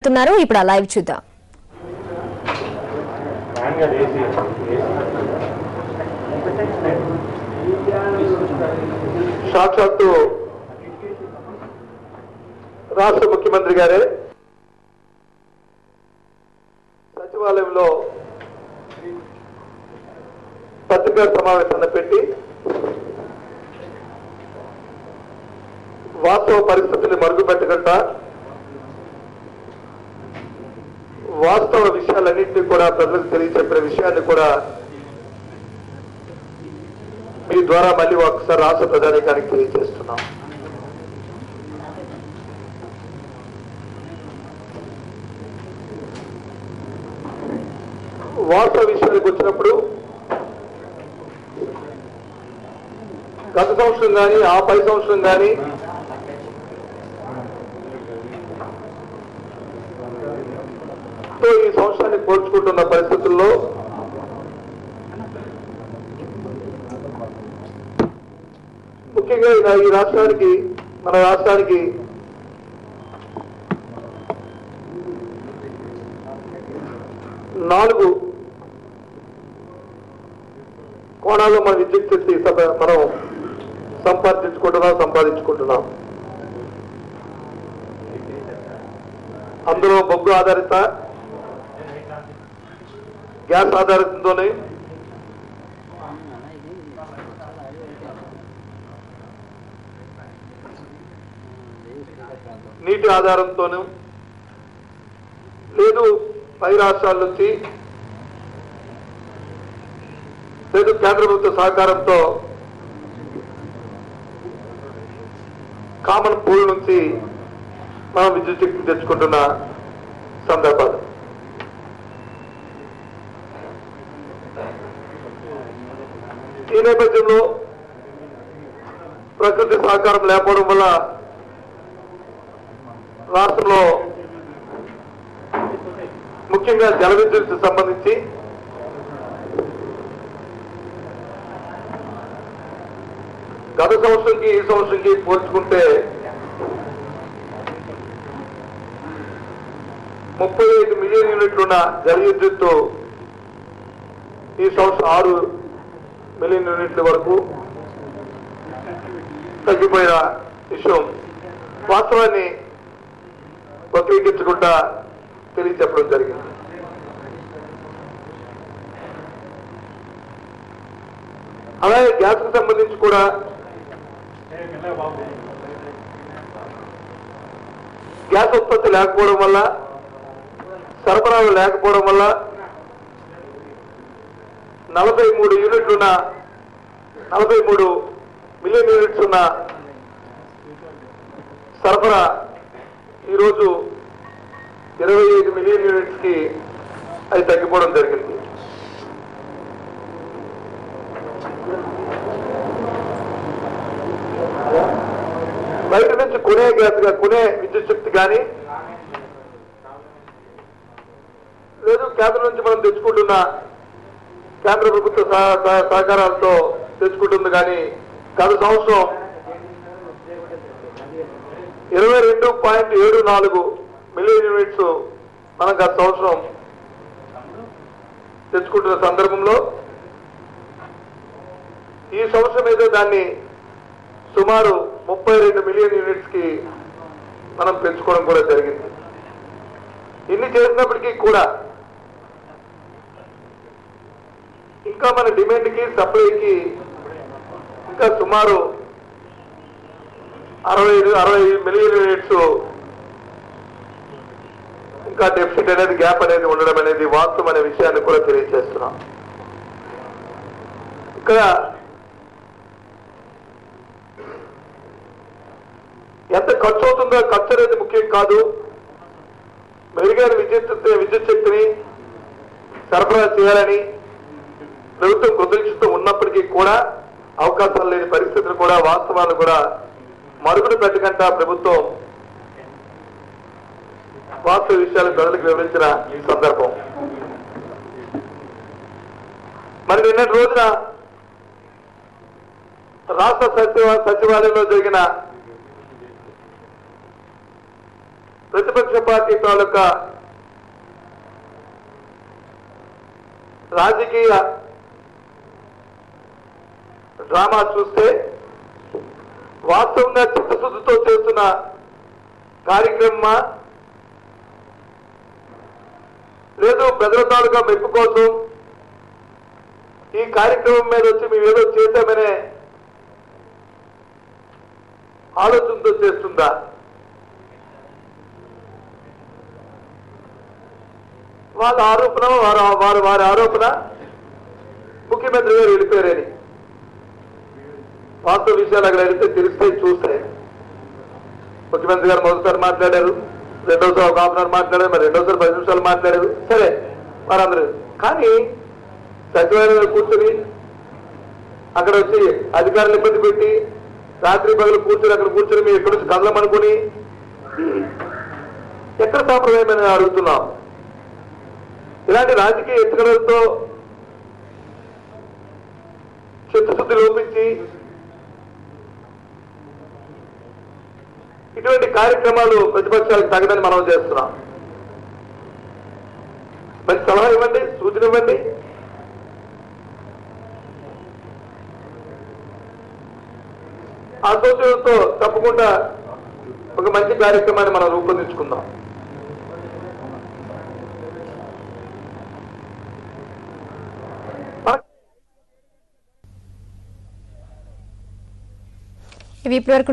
చెప్తున్నారు. ఇప్పుడు ఆ లైవ్ చూద్దాం. సాక్షాత్తు రాష్ట్ర ముఖ్యమంత్రి గారే సచివాలయంలో పత్రికా సమావేశాన్ని పెట్టి వాస్తవ పరిస్థితిని మరుగుపెట్టకుండా వాస్తవ విషయాలన్నింటినీ కూడా ప్రజలకు తెలియచెప్పిన విషయాన్ని కూడా మీ ద్వారా మళ్ళీ ఒకసారి రాష్ట్ర ప్రజానీకానికి తెలియజేస్తున్నాం. వాస్తవ విషయానికి వచ్చినప్పుడు గత సంవత్సరం కానీ ఆ పై సంవత్సరం కానీ ఈ సంవత్సరాన్ని పోల్చుకుంటున్న పరిస్థితుల్లో ముఖ్యంగా ఈ రాష్ట్రానికి మన రాష్ట్రానికి నాలుగు కోణాల్లో మన విద్యుత్ శక్తి మనం సంపాదించుకుంటున్నాం. అందులో బొగ్గు ఆధారిత, గ్యాస్ ఆధారితంతోనే, నీటి ఆధారంతోనూ, లేదు పై రాష్ట్రాల నుంచి, లేదు కేంద్ర ప్రభుత్వ సహకారంతో కామన్ పూల్ నుంచి మనం విద్యుత్ శక్తిని తెచ్చుకుంటున్న సందర్భాలు. ఈ నేపథ్యంలో ప్రకృతి సహకారం లేకపోవడం వల్ల రాష్ట్రంలో ముఖ్యంగా జల విద్యుత్ సంబంధించి గత సంవత్సరంకి ఈ సంవత్సరంకి పోల్చుకుంటే 35 మిలియన్ యూనిట్లున్న జల విద్యుత్తు ఈ సంవత్సరం 6 మిలియన్ యూనిట్ల వరకు తగ్గిపోయిన విషయం వాస్తవాన్ని వక్రీకరించకుండా తెలియచెప్పడం జరిగింది. అలాగే గ్యాస్ కు సంబంధించి కూడా గ్యాస్ ఉత్పత్తి లేకపోవడం వల్ల, సరఫరాలు లేకపోవడం వల్ల 43 మిలియన్ యూనిట్స్ ఉన్న సరఫరా ఈరోజు 25 మిలియన్ యూనిట్స్ కి అది తగ్గిపోవడం జరిగింది. బయట నుంచి కొనే విద్యుత్ శక్తి కానీ, లేదు కేంద్రం నుంచి మనం తెచ్చుకుంటున్న కేంద్ర ప్రభుత్వ సహకారాలతో తెచ్చుకుంటుంది. కానీ గత సంవత్సరం 22.74 మిలియన్ యూనిట్స్ మనం గత సంవత్సరం తెచ్చుకుంటున్న సందర్భంలో ఈ సంవత్సరం ఏదో దాన్ని సుమారు 32 మిలియన్ యూనిట్స్ కి మనం పెంచుకోవడం కూడా జరిగింది. ఇన్ని చేసినప్పటికీ కూడా ఇంకా మన డిమాండ్కి సప్లైకి ఇంకా సుమారు 60 మిలియన్ యూనిట్స్ ఇంకా డెఫిసిట్ అనేది, గ్యాప్ అనేది ఉండడం అనేది వాస్తవం అనే విషయాన్ని కూడా తెలియజేస్తున్నాం. ఇక్కడ ఎంత ఖర్చు అవుతుందో, ఖర్చు అనేది ముఖ్యం కాదు. మెరుగైన విద్యుత్ శక్తిని సరఫరా చేయాలని ప్రభుత్వం కృతజ్ఞతతో ఉన్నప్పటికీ కూడా అవకాశాలు లేని పరిస్థితులు కూడా, వాస్తవాలు కూడా మరుగున పెట్టకుండా ప్రభుత్వం వాస్తవ విషయాలు ప్రజలకు వివరించిన సందర్భం. మరి నిన్నటి రోజున రాష్ట్ర సచివాలయంలో జరిగిన ప్రతిపక్ష పార్టీ తాలూకా రాజకీయ డ్రామా చూస్తే వాస్తవంగా చిత్తశుద్ధితో చేస్తున్న కార్యక్రమమా లేదు ప్రజల తాలూకా మెప్పు కోసం ఈ కార్యక్రమం మీద వచ్చి మేము ఏదో చేశామనే ఆలోచనతో చేస్తుందా? వాళ్ళ ఆరోపణ వారి ఆరోపణ ముఖ్యమంత్రి గారు వెళ్ళిపోయారని. వాస్తవ విషయాలు అక్కడ వెళ్తే తెలిస్తే చూస్తే ముఖ్యమంత్రి గారు మొదటిసారి మాట్లాడారు, రెండోసారి ఒక హాఫ్ అన్ అవర్ మాట్లాడారు, మరి రెండోసారి 10 నిమిషాలు మాట్లాడారు. సరే వారందరూ కానీ సచివాలయంలో కూర్చొని అక్కడ వచ్చి అధికారులు ఇబ్బంది పెట్టి రాత్రి పగలు కూర్చొని అక్కడ కూర్చొని మేము ఎక్కడి నుంచి కదలమనుకుని ఎక్కడ సాంప్రదాయమని అడుగుతున్నాం. ఇలాంటి రాజకీయ ఎత్తుగడలతో చిత్తశుద్ధి లోపించి ఇటువంటి కార్యక్రమాలు ప్రతిపక్షాలకు తగదని మనం చేస్తున్నాం. మంచి సలహా ఇవ్వండి, సూచన ఇవ్వండి. ఆ సూచనలతో తప్పకుండా ఒక మంచి కార్యక్రమాన్ని మనం రూపొందించుకుందాం. ఇవి ఇప్పటివరకు